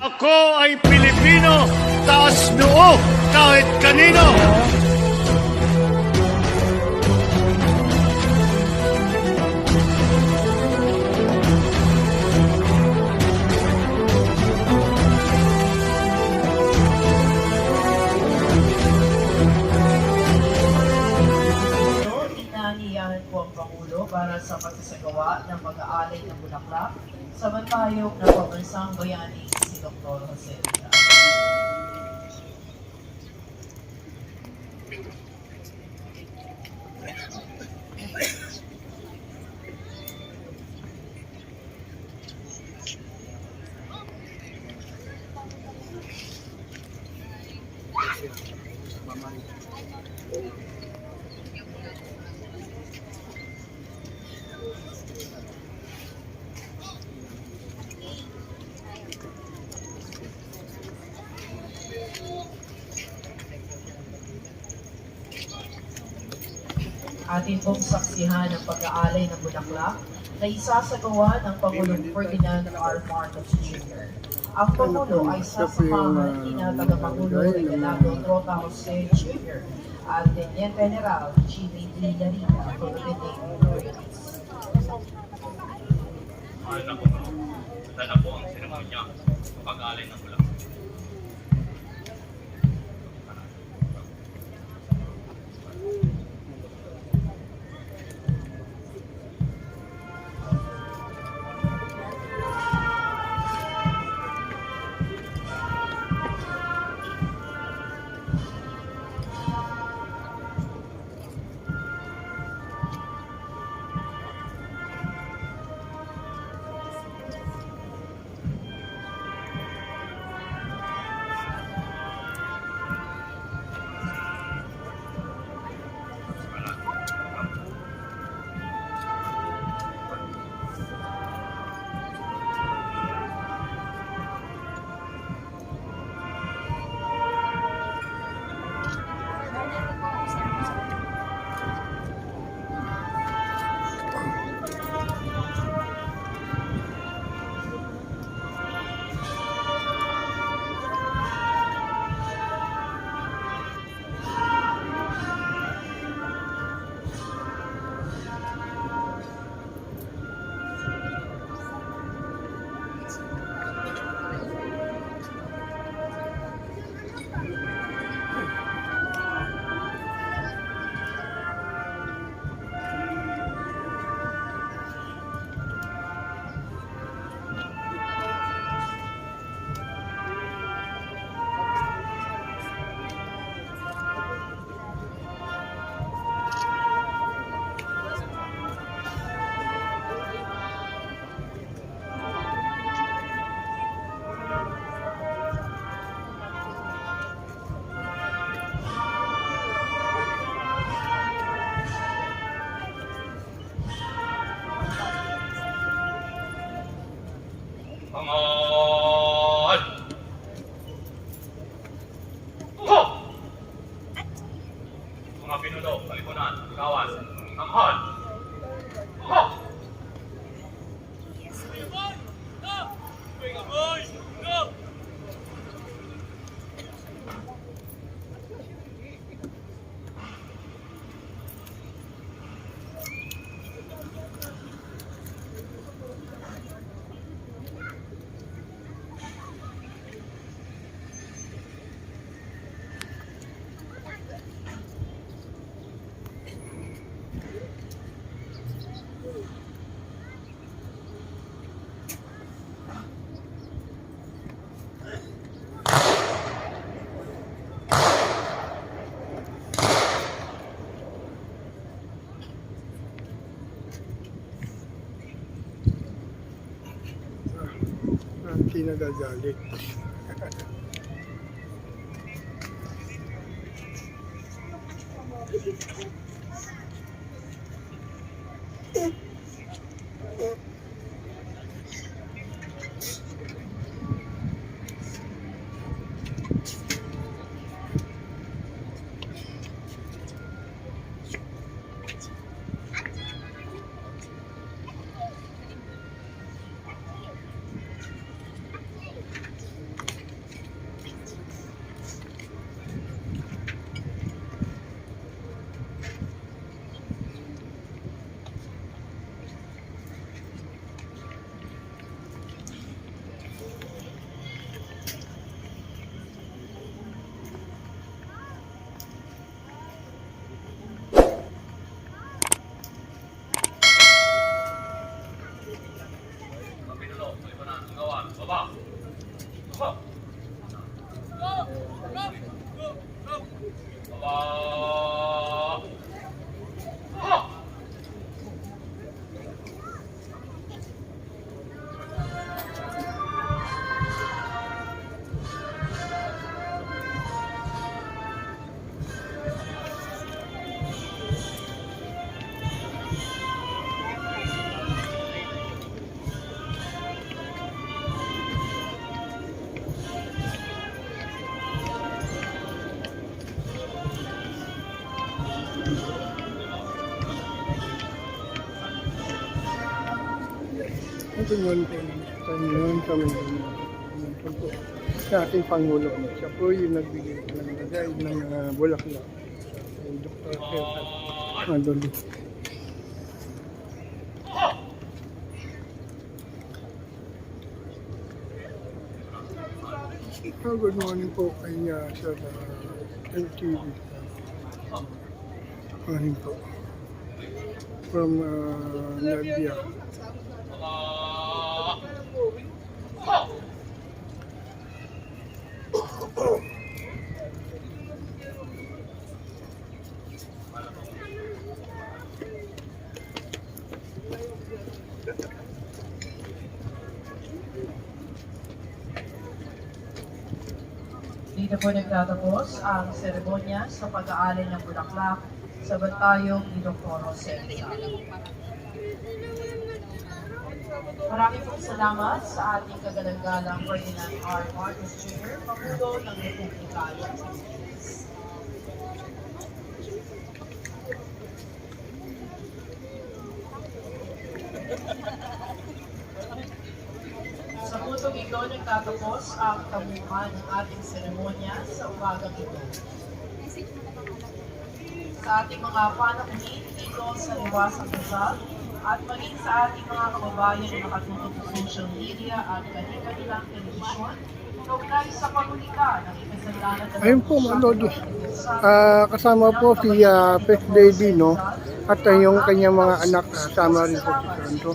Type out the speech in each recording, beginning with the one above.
Ako ay Pilipino, taas noo kahit kanino. Inaniyahan po ang Pangulo para sa pagsasagawa ng pag-aalay ng bulaklak sa bantayog ng pambansang bayani si Dr. Jose Rizal. Atin pong saksihan ang pag-aalay ng bulaklak na isasagawa ng Pangulong Ferdinand R. Marcos Jr. Ang Pangulo ay sasamahan ni Tagapangulo Regalado Trota Jose Jr. at Teniente General Jimmy D. Larita for the release. Ito na po ang seremonya sa pag-aalay ng bulaklak. Pangal! Tuho! Mga pinuno, kalipunan, kawan, tanghal! Tuho! Ang kinagagalit. Aba. Aba. Aba. Aba. Ito yun po. Yun kami. Ito po. Sa ating Pangulo. Siya po yung nagbigay ng lagay ng bulaklak. Yung Dr. Cesar Madoli. Good morning po kay Sir LTV. Morning po. From Nadia. Dito po nagtatapos ang seremonya sa pag-aalay ng bulaklak sa bantayong ni Dr. Jose Rizal. Maraming pong salamat sa ating kagalang-galang Ferdinand R. Marcos Jr., Pangulo ng Republika ng Pilipinas. Sa putong ito, nagtatapos ang tamuhan ng ating seremonya sa umagang ito. Sa ating mga panakunin dito sa Liwasang Rizal at maging sa ating mga kababayan na nakatutok sa social media at kanilang telebisyon, kaugnay sa pagulika ng ikasandanan ng Ayun po, mga Lodi. Kasama po si First Lady, no? At yung kanyang mga anak, kasama rin po si Santo.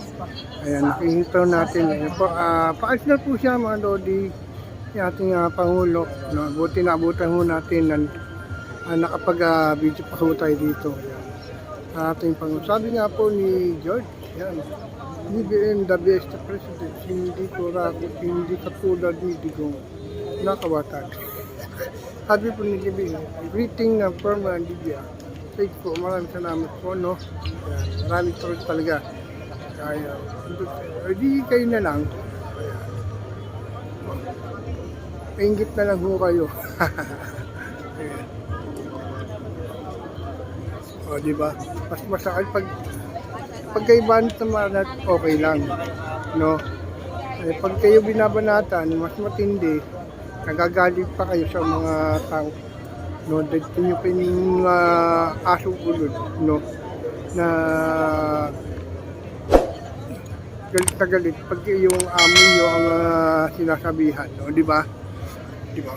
Ayan, nakikita natin. Ayun po, paalis na po siya, mga Lodi. Yung ating Pangulo. No? Buti naabutan ho natin na nakapag-video pa ho tayo dito. Ayan. Ating Pangulo. Sabi nga po ni George, yan, BBM the best president, hindi ko rakot, hindi katulad ni Digong nakawatag. Sabi po ni Libby, greeting na former Libya. Thank po, maraming salamat po, no? Ayan, maraming tulad talaga. Kaya, di kayo na lang. Ingit na lang ho kayo. Ayan. O, diba? Mas masakal pag kayo banat okay lang, no? Eh, pag kayo binabanatan, mas matindi, nagagalit pa kayo sa mga tao, no? Dito nyo pa yung asong ulod, no? Na galit na galit pag yung amo nyo ang sinasabihan, no? Diba? Diba?